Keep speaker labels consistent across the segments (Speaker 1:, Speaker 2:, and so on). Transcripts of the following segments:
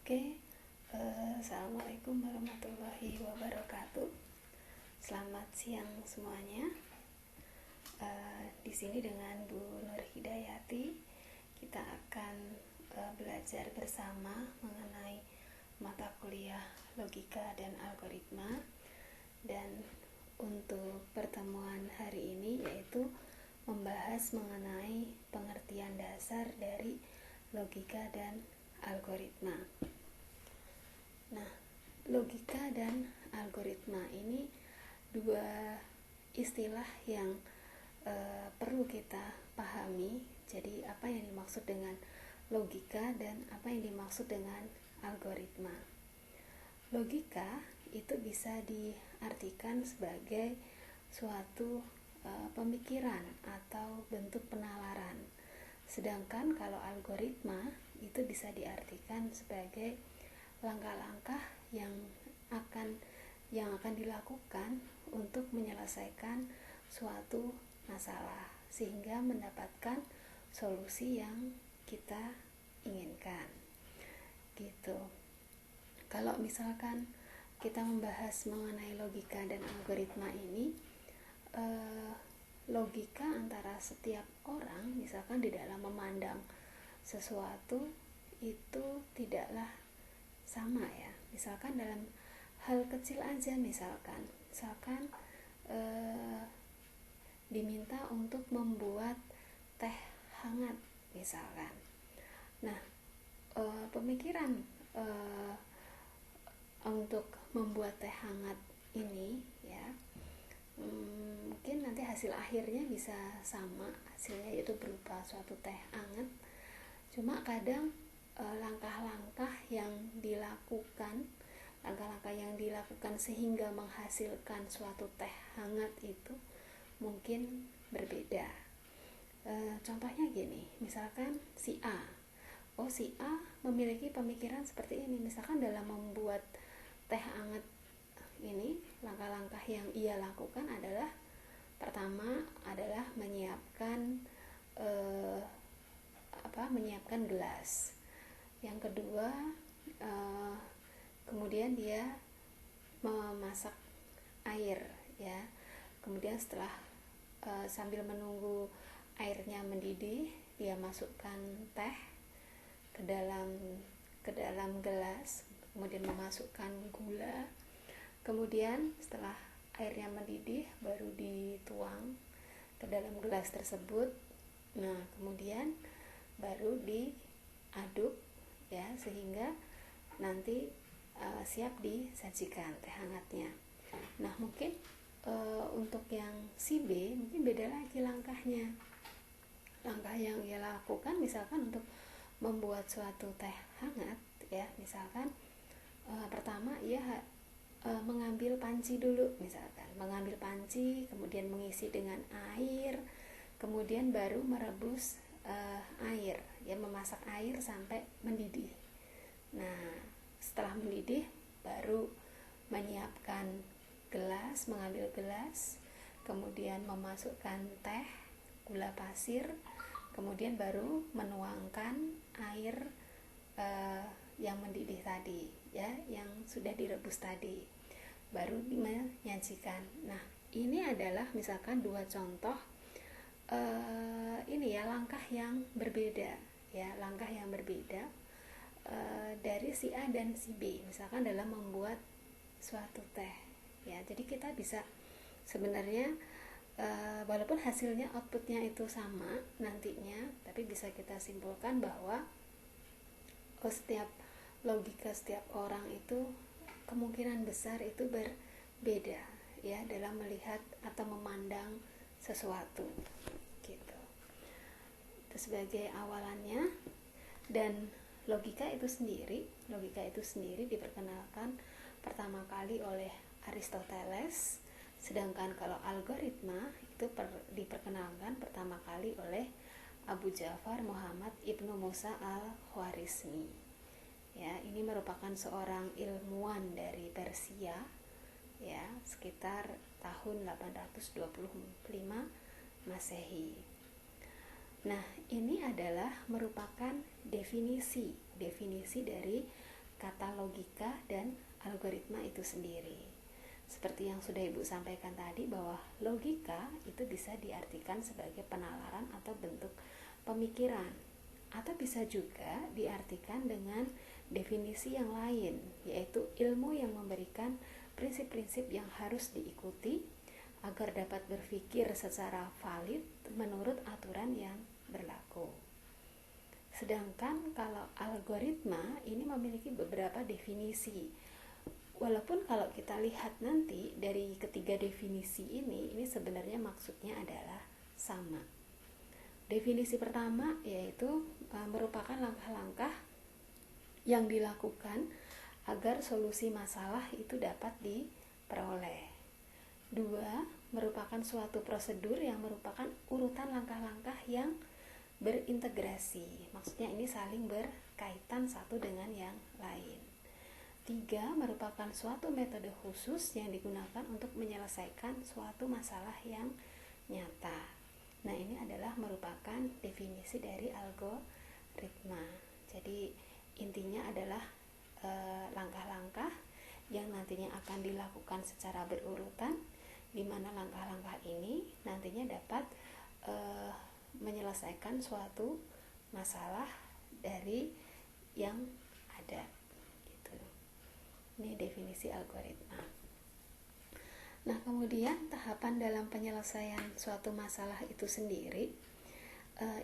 Speaker 1: Oke, Assalamualaikum warahmatullahi wabarakatuh. Selamat siang semuanya. Di sini dengan Bu Nur Hidayati, kita akan belajar bersama mengenai mata kuliah logika dan algoritma. Dan untuk pertemuan hari ini yaitu membahas mengenai pengertian dasar dari logika dan algoritma. Nah, logika dan algoritma ini dua istilah yang perlu kita pahami. Jadi apa yang dimaksud dengan logika dan apa yang dimaksud dengan algoritma. Logika itu bisa diartikan sebagai suatu pemikiran atau bentuk penalaran. Sedangkan kalau algoritma itu bisa diartikan sebagai langkah-langkah yang akan dilakukan untuk menyelesaikan suatu masalah sehingga mendapatkan solusi yang kita inginkan. Gitu. Kalau misalkan kita membahas mengenai logika dan algoritma ini, logika antara setiap orang misalkan di dalam memandang sesuatu itu tidaklah sama ya. Misalkan dalam hal kecil aja, misalkan diminta untuk membuat teh hangat misalkan. Nah, pemikiran untuk membuat teh hangat ini ya, mungkin nanti hasil akhirnya bisa sama, hasilnya yaitu berupa suatu teh hangat. Cuma kadang langkah-langkah yang dilakukan sehingga menghasilkan suatu teh hangat itu mungkin berbeda. Contohnya gini, misalkan si A memiliki pemikiran seperti ini. Misalkan dalam membuat teh hangat ini, langkah-langkah yang ia lakukan adalah pertama adalah menyiapkan gelas. Yang kedua, kemudian dia memasak air ya. Kemudian setelah sambil menunggu airnya mendidih, dia masukkan teh ke dalam gelas, kemudian memasukkan gula. Kemudian setelah airnya mendidih baru dituang ke dalam gelas tersebut. Nah, kemudian baru diaduk ya, sehingga nanti siap disajikan teh hangatnya. Nah, mungkin untuk yang si B mungkin beda lagi langkahnya. Langkah yang ia lakukan misalkan untuk membuat suatu teh hangat ya, misalkan pertama ia mengambil panci dulu, misalkan mengambil panci, kemudian mengisi dengan air, kemudian baru merebus air ya, memasak air sampai mendidih. Nah, setelah mendidih baru menyiapkan gelas, mengambil gelas, kemudian memasukkan teh, gula pasir, kemudian baru menuangkan air yang mendidih tadi ya, yang sudah direbus tadi, baru menyajikan. Nah, ini adalah misalkan dua contoh ini ya, langkah yang berbeda ya, dari si A dan si B misalkan dalam membuat suatu teh ya. Jadi kita bisa sebenarnya walaupun hasilnya, outputnya itu sama nantinya, tapi bisa kita simpulkan bahwa setiap logika setiap orang itu kemungkinan besar itu berbeda ya dalam melihat atau memandang sesuatu gitu. Itu sebagai awalannya. Dan logika itu sendiri diperkenalkan pertama kali oleh Aristoteles, sedangkan kalau algoritma itu diperkenalkan pertama kali oleh Abu Ja'far Muhammad Ibnu Musa al-Khwarizmi ya. Ini merupakan seorang ilmuwan dari Persia ya, sekitar tahun 825 Masehi. Nah, ini adalah merupakan definisi dari kata logika dan algoritma itu sendiri. Seperti yang sudah Ibu sampaikan tadi, bahwa logika itu bisa diartikan sebagai penalaran atau bentuk pemikiran, atau bisa juga diartikan dengan definisi yang lain, yaitu ilmu yang memberikan prinsip-prinsip yang harus diikuti agar dapat berpikir secara valid menurut aturan yang berlaku. Sedangkan kalau algoritma ini memiliki beberapa definisi. Walaupun kalau kita lihat nanti dari ketiga definisi ini sebenarnya maksudnya adalah sama. Definisi pertama yaitu merupakan langkah-langkah yang dilakukan agar solusi masalah itu dapat diperoleh. 2, merupakan suatu prosedur yang merupakan urutan langkah-langkah yang berintegrasi. Maksudnya ini saling berkaitan satu dengan yang lain. 3, merupakan suatu metode khusus yang digunakan untuk menyelesaikan suatu masalah yang nyata. Nah, ini adalah merupakan definisi dari algoritma. Jadi intinya adalah langkah-langkah yang nantinya akan dilakukan secara berurutan, di mana langkah-langkah ini nantinya dapat menyelesaikan suatu masalah dari yang ada gitu. Ini definisi algoritma. Nah, kemudian tahapan dalam penyelesaian suatu masalah itu sendiri,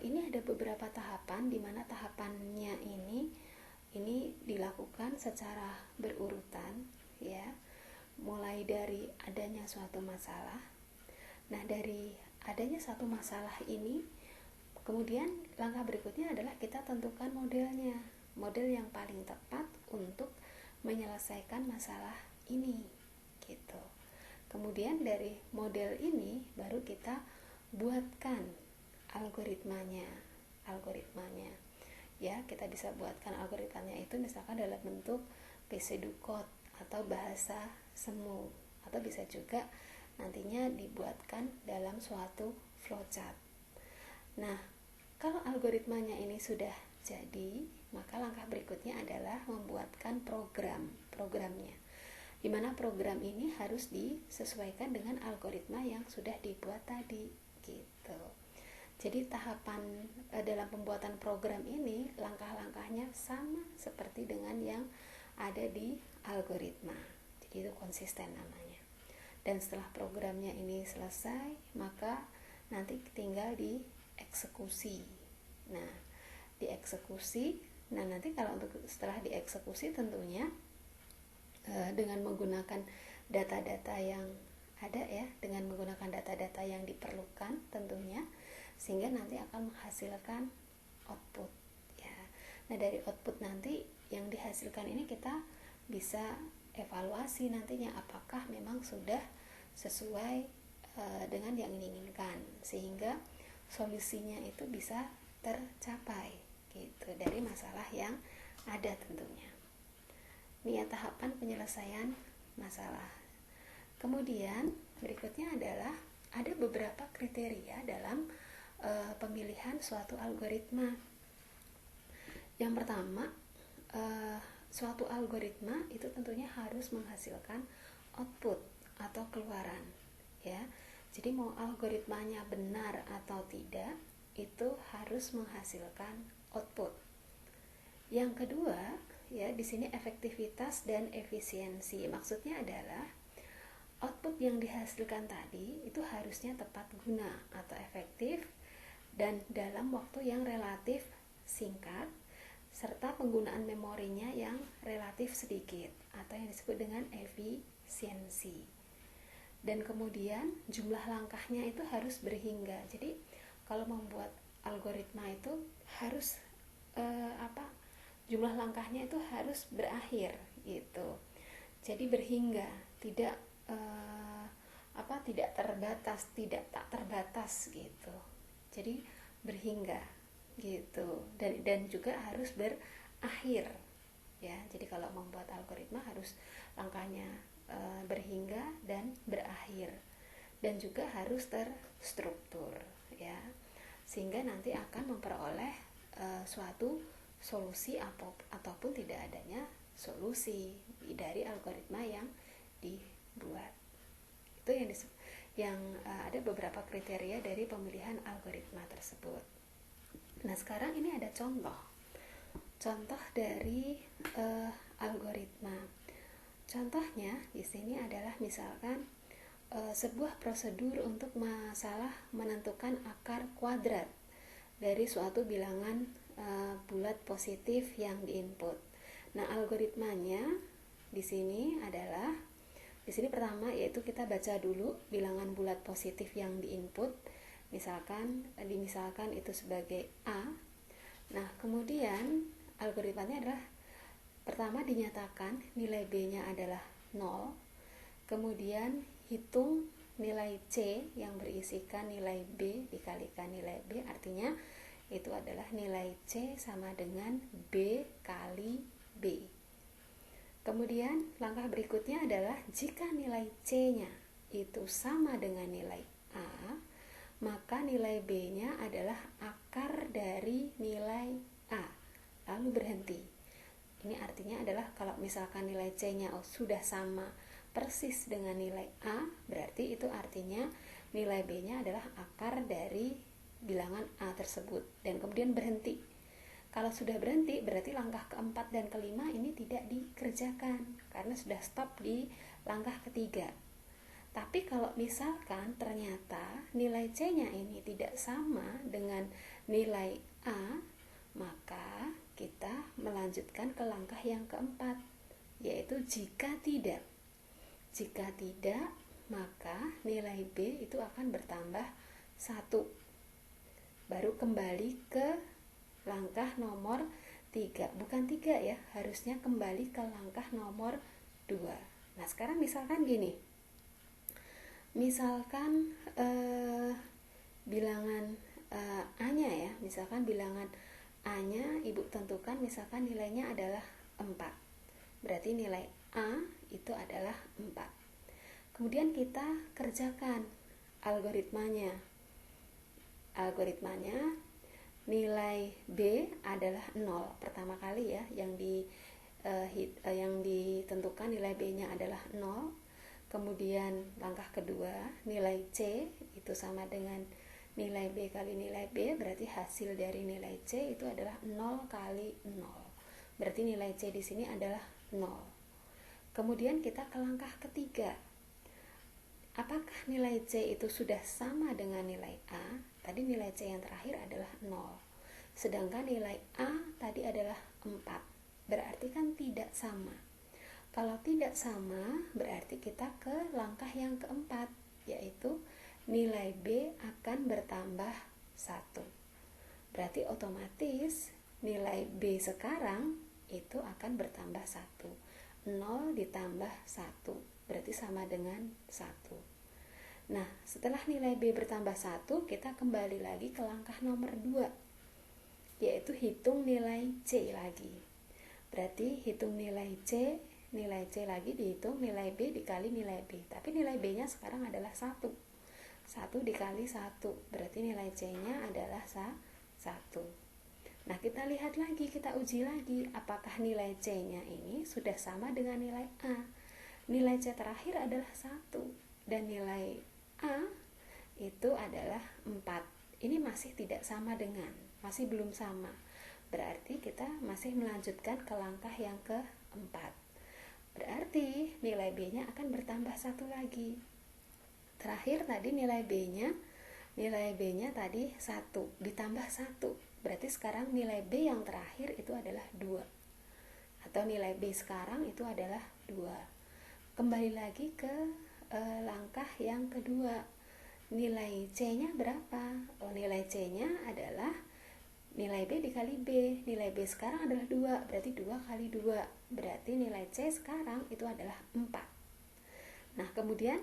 Speaker 1: ini ada beberapa tahapan, di mana tahapannya ini dilakukan secara berurutan, ya, mulai dari adanya suatu masalah. Nah, dari adanya satu masalah ini, kemudian langkah berikutnya adalah kita tentukan modelnya, model yang paling tepat untuk menyelesaikan masalah ini, gitu. Kemudian dari model ini baru kita buatkan algoritmanya. Ya, kita bisa buatkan algoritmanya itu misalkan dalam bentuk pseudo-code atau bahasa semu, atau bisa juga nantinya dibuatkan dalam suatu flowchart. Nah, kalau algoritmanya ini sudah jadi, maka langkah berikutnya adalah membuatkan programnya, di mana program ini harus disesuaikan dengan algoritma yang sudah dibuat tadi, gitu. Jadi tahapan dalam pembuatan program ini, langkah-langkahnya sama seperti dengan yang ada di algoritma. Jadi itu konsisten namanya. Dan setelah programnya ini selesai, maka nanti tinggal dieksekusi. Nah, dieksekusi. Nah, nanti kalau untuk setelah dieksekusi tentunya dengan menggunakan data-data yang ada, ya, dengan menggunakan data-data yang diperlukan tentunya, sehingga nanti akan menghasilkan output, ya. Nah, dari output nanti yang dihasilkan ini kita bisa evaluasi nantinya apakah memang sudah sesuai dengan yang diinginkan, sehingga solusinya itu bisa tercapai, gitu, dari masalah yang ada tentunya. Ini ya tahapan penyelesaian masalah. Kemudian berikutnya adalah ada beberapa kriteria dalam pemilihan suatu algoritma. Yang pertama, suatu algoritma itu tentunya harus menghasilkan output atau keluaran, ya. Jadi mau algoritmanya benar atau tidak, itu harus menghasilkan output. Yang kedua, ya, di sini efektivitas dan efisiensi. Maksudnya adalah output yang dihasilkan tadi itu harusnya tepat guna atau efektif dan dalam waktu yang relatif singkat, serta penggunaan memorinya yang relatif sedikit atau yang disebut dengan efisiensi. Dan kemudian jumlah langkahnya itu harus berhingga. Jadi kalau membuat algoritma itu harus jumlah langkahnya itu harus berakhir, gitu. Jadi berhingga, tidak tidak terbatas, tak terbatas, gitu. Jadi berhingga, gitu, dan juga harus berakhir, ya. Jadi kalau membuat algoritma harus langkahnya berhingga dan berakhir, dan juga harus terstruktur, ya, sehingga nanti akan memperoleh suatu solusi ataupun tidak adanya solusi dari algoritma yang dibuat. Itu yang ada beberapa kriteria dari pemilihan algoritma tersebut. Nah, sekarang ini ada contoh dari algoritma. Contohnya di sini adalah misalkan sebuah prosedur untuk masalah menentukan akar kuadrat dari suatu bilangan bulat positif yang diinput. Nah, algoritmanya di sini pertama yaitu kita baca dulu bilangan bulat positif yang diinput. Misalkan itu sebagai A. Nah, kemudian algoritmanya adalah pertama dinyatakan nilai B-nya adalah 0. Kemudian hitung nilai C yang berisikan nilai B dikalikan nilai B, artinya itu adalah nilai C sama dengan B kali B. Kemudian langkah berikutnya adalah jika nilai C-nya itu sama dengan nilai A, maka nilai B-nya adalah akar dari nilai A, lalu berhenti. Ini artinya adalah kalau misalkan nilai C-nya sudah sama persis dengan nilai A, berarti itu artinya nilai B-nya adalah akar dari bilangan A tersebut, dan kemudian berhenti. Kalau sudah berhenti, berarti langkah keempat dan kelima ini tidak dikerjakan karena sudah stop di langkah ketiga. Tapi kalau misalkan ternyata nilai C-nya ini tidak sama dengan nilai A, maka kita melanjutkan ke langkah yang keempat, yaitu jika tidak. Jika tidak, maka nilai B itu akan bertambah 1. Baru kembali ke langkah nomor 3. Bukan 3 ya, harusnya kembali ke langkah nomor 2. Nah, sekarang misalkan gini. Misalkan bilangan A-nya ya, misalkan bilangan A-nya Ibu tentukan misalkan nilainya adalah 4. Berarti nilai A itu adalah 4. Kemudian kita kerjakan algoritmanya. Nilai B adalah 0 pertama kali ya, yang ditentukan nilai B-nya adalah 0. Kemudian langkah kedua, nilai C itu sama dengan nilai B kali nilai B, berarti hasil dari nilai C itu adalah 0 kali 0. Berarti nilai C di sini adalah 0. Kemudian kita ke langkah ketiga. Apakah nilai C itu sudah sama dengan nilai A? Tadi nilai C yang terakhir adalah 0. Sedangkan nilai A tadi adalah 4. Berarti kan tidak sama. Kalau tidak sama, berarti kita ke langkah yang keempat, yaitu nilai B akan bertambah 1. Berarti otomatis nilai B sekarang itu akan bertambah 1. 0 ditambah 1 berarti sama dengan 1. Nah, setelah nilai B bertambah 1, kita kembali lagi ke langkah nomor 2, yaitu hitung nilai C lagi. Berarti hitung nilai C lagi dihitung nilai B dikali nilai B. Tapi nilai B-nya sekarang adalah 1. 1 dikali 1, berarti nilai C-nya adalah 1. Nah, kita lihat lagi, kita uji lagi apakah nilai C-nya ini sudah sama dengan nilai A. Nilai C terakhir adalah 1 dan nilai A itu adalah 4. Ini masih tidak sama dengan, masih belum sama. Berarti kita masih melanjutkan ke langkah yang keempat. Berarti nilai B-nya akan bertambah 1 lagi. Terakhir tadi nilai B-nya tadi 1 ditambah 1. Berarti sekarang nilai B yang terakhir itu adalah 2. Atau nilai B sekarang itu adalah 2. Kembali lagi ke langkah yang kedua. Nilai C-nya berapa? Nilai C-nya adalah nilai B dikali B. Nilai B sekarang adalah 2, berarti 2 kali 2. Berarti nilai C sekarang itu adalah 4. Nah, kemudian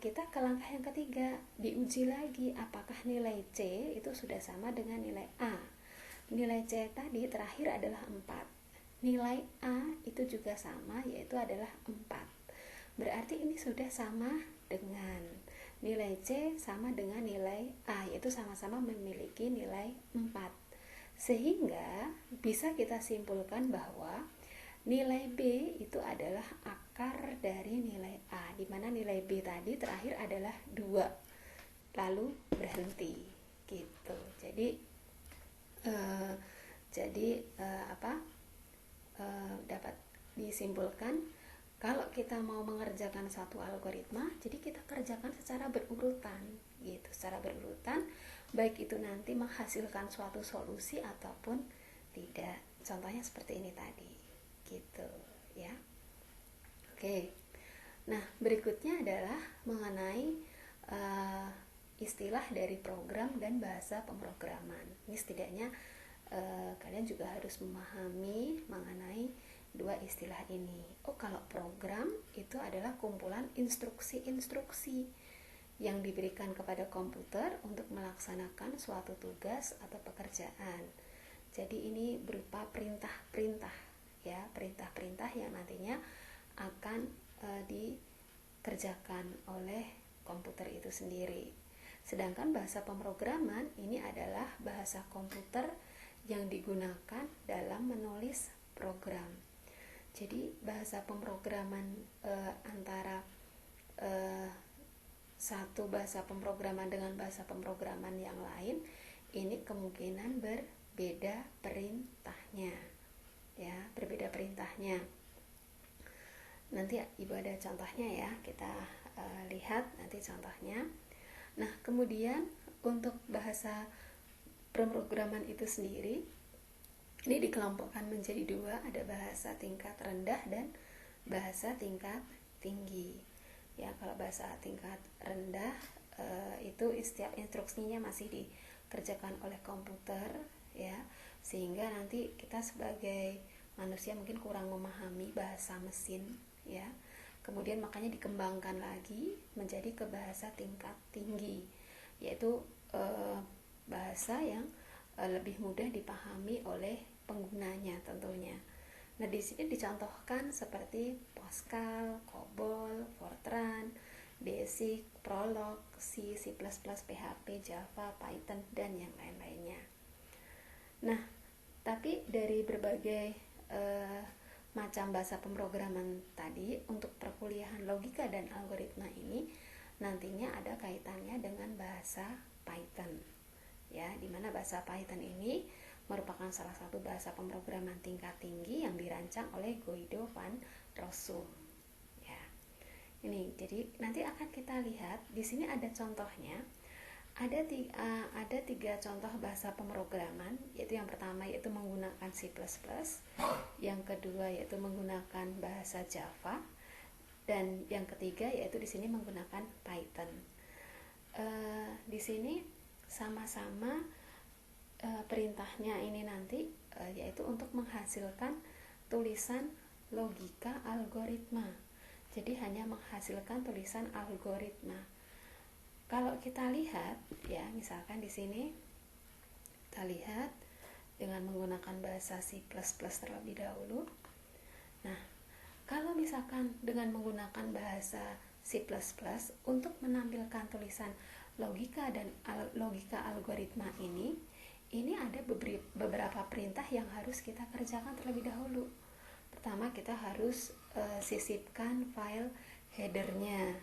Speaker 1: kita ke langkah yang ketiga, diuji lagi apakah nilai C itu sudah sama dengan nilai A. Nilai C tadi terakhir adalah 4. Nilai A itu juga sama, yaitu adalah 4. Berarti ini sudah sama dengan nilai C sama dengan nilai A, yaitu sama-sama memiliki nilai 4. Sehingga bisa kita simpulkan bahwa Nilai B itu adalah akar dari nilai A, di mana nilai B tadi terakhir adalah 2, lalu berhenti gitu. Dapat disimpulkan kalau kita mau mengerjakan satu algoritma, jadi kita kerjakan secara berurutan gitu, secara berurutan, baik itu nanti menghasilkan suatu solusi ataupun tidak. Contohnya seperti ini tadi gitu ya. Oke, nah berikutnya adalah mengenai istilah dari program dan bahasa pemrograman. Ini setidaknya kalian juga harus memahami mengenai dua istilah ini. Oh, kalau program itu adalah kumpulan instruksi-instruksi yang diberikan kepada komputer untuk melaksanakan suatu tugas atau pekerjaan. Jadi ini berupa perintah-perintah ya, perintah-perintah yang nantinya akan dikerjakan oleh komputer itu sendiri. Sedangkan bahasa pemrograman ini adalah bahasa komputer yang digunakan dalam menulis program. Jadi bahasa pemrograman antara satu bahasa pemrograman dengan bahasa pemrograman yang lain ini kemungkinan berbeda perintahnya ya, berbeda perintahnya. Nanti Ibu ada contohnya ya, kita lihat nanti contohnya. Nah, kemudian untuk bahasa pemrograman itu sendiri ini dikelompokkan menjadi 2, ada bahasa tingkat rendah dan bahasa tingkat tinggi. Ya, kalau bahasa tingkat rendah itu setiap instruksinya masih dikerjakan oleh komputer ya, sehingga nanti kita sebagai manusia mungkin kurang memahami bahasa mesin ya. Kemudian makanya dikembangkan lagi menjadi ke bahasa tingkat tinggi, yaitu bahasa yang lebih mudah dipahami oleh penggunanya tentunya. Nah, di sini dicontohkan seperti Pascal, COBOL, Fortran, BASIC, Prolog, C++, PHP, Java, Python, dan yang lain-lainnya. Nah, tapi dari berbagai macam bahasa pemrograman tadi, untuk perkuliahan logika dan algoritma ini nantinya ada kaitannya dengan bahasa Python ya, dimana bahasa Python ini merupakan salah satu bahasa pemrograman tingkat tinggi yang dirancang oleh Guido van Rossum ya. Ini jadi nanti akan kita lihat di sini ada contohnya. Ada 3 contoh bahasa pemrograman, yaitu yang pertama yaitu menggunakan C++, yang kedua yaitu menggunakan bahasa Java, dan yang ketiga yaitu di sini menggunakan Python. Di sini sama-sama perintahnya ini nanti yaitu untuk menghasilkan tulisan logika algoritma. Jadi hanya menghasilkan tulisan algoritma. Kalau kita lihat ya, misalkan di sini kita lihat dengan menggunakan bahasa C++ terlebih dahulu. Nah, kalau misalkan dengan menggunakan bahasa C++ untuk menampilkan tulisan logika dan logika algoritma ini ada beberapa perintah yang harus kita kerjakan terlebih dahulu. Pertama, kita harus sisipkan file headernya,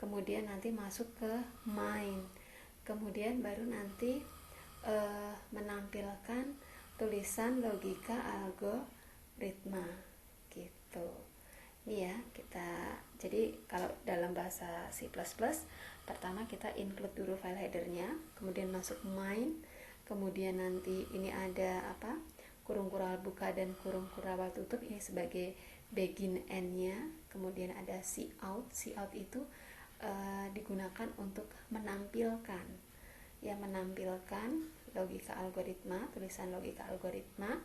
Speaker 1: kemudian nanti masuk ke main, kemudian baru nanti menampilkan tulisan logika algoritma gitu. Ini ya, jadi kalau dalam bahasa C++, pertama kita include dulu file headernya, kemudian masuk main, kemudian nanti ini ada kurung kural buka dan kurung kural tutup, ini sebagai begin end-nya. Kemudian ada cout itu digunakan untuk menampilkan logika algoritma, tulisan logika algoritma.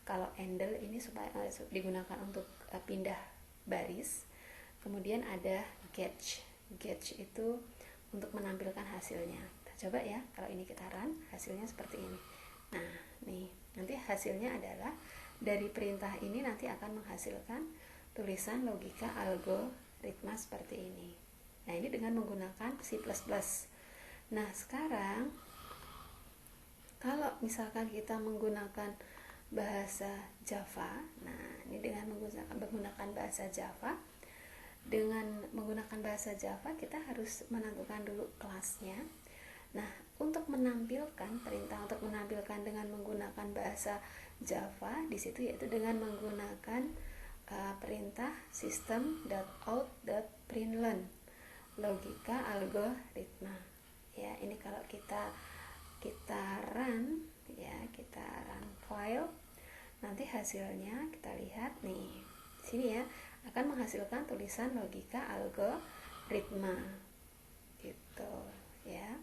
Speaker 1: Kalau endel ini supaya digunakan untuk pindah baris. Kemudian ada gauge itu untuk menampilkan hasilnya. Kita coba ya, kalau ini kita run, hasilnya seperti ini. Nah, nih, nanti hasilnya adalah dari perintah ini nanti akan menghasilkan tulisan logika algoritma seperti ini. Nah, ini dengan menggunakan C++. Nah, sekarang kalau misalkan kita menggunakan bahasa Java. Nah, ini dengan menggunakan bahasa Java. Dengan menggunakan bahasa Java, kita harus menentukan dulu kelasnya. Nah, untuk menampilkan perintah untuk menampilkan dengan menggunakan bahasa Java di situ yaitu dengan menggunakan perintah system.out.println logika algoritma. Ya, ini kalau kita run ya, kita run file, nanti hasilnya kita lihat nih. Sini ya, akan menghasilkan tulisan logika algoritma. Gitu ya.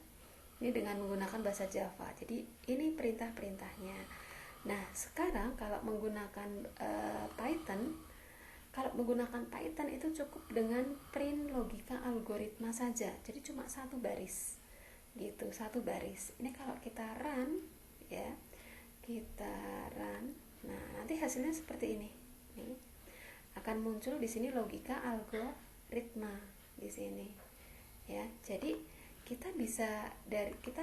Speaker 1: Ini dengan menggunakan bahasa Java. Jadi ini perintah-perintahnya. Nah, sekarang kalau menggunakan Python, itu cukup dengan print logika algoritma saja. Jadi cuma satu baris. Gitu, satu baris. Ini kalau kita run ya, kita run. Nah, nanti hasilnya seperti ini. Nih. Akan muncul di sini logika algoritma di sini. Ya, jadi kita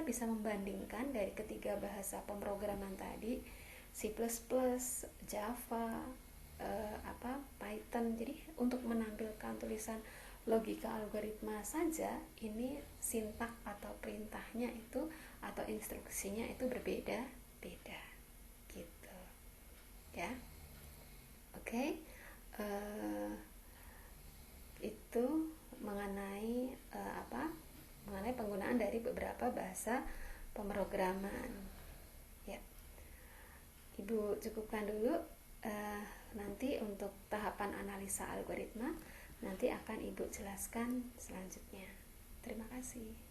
Speaker 1: bisa membandingkan dari ketiga bahasa pemrograman tadi, C++, Java, Python. Jadi untuk menampilkan tulisan logika algoritma saja, ini sintak atau perintahnya itu atau instruksinya itu berbeda-beda gitu ya. Oke. Itu mengenai mengenai penggunaan dari beberapa bahasa pemrograman ya. Ibu cukupkan dulu. Nanti untuk tahapan analisa algoritma nanti akan Ibu jelaskan selanjutnya. Terima kasih.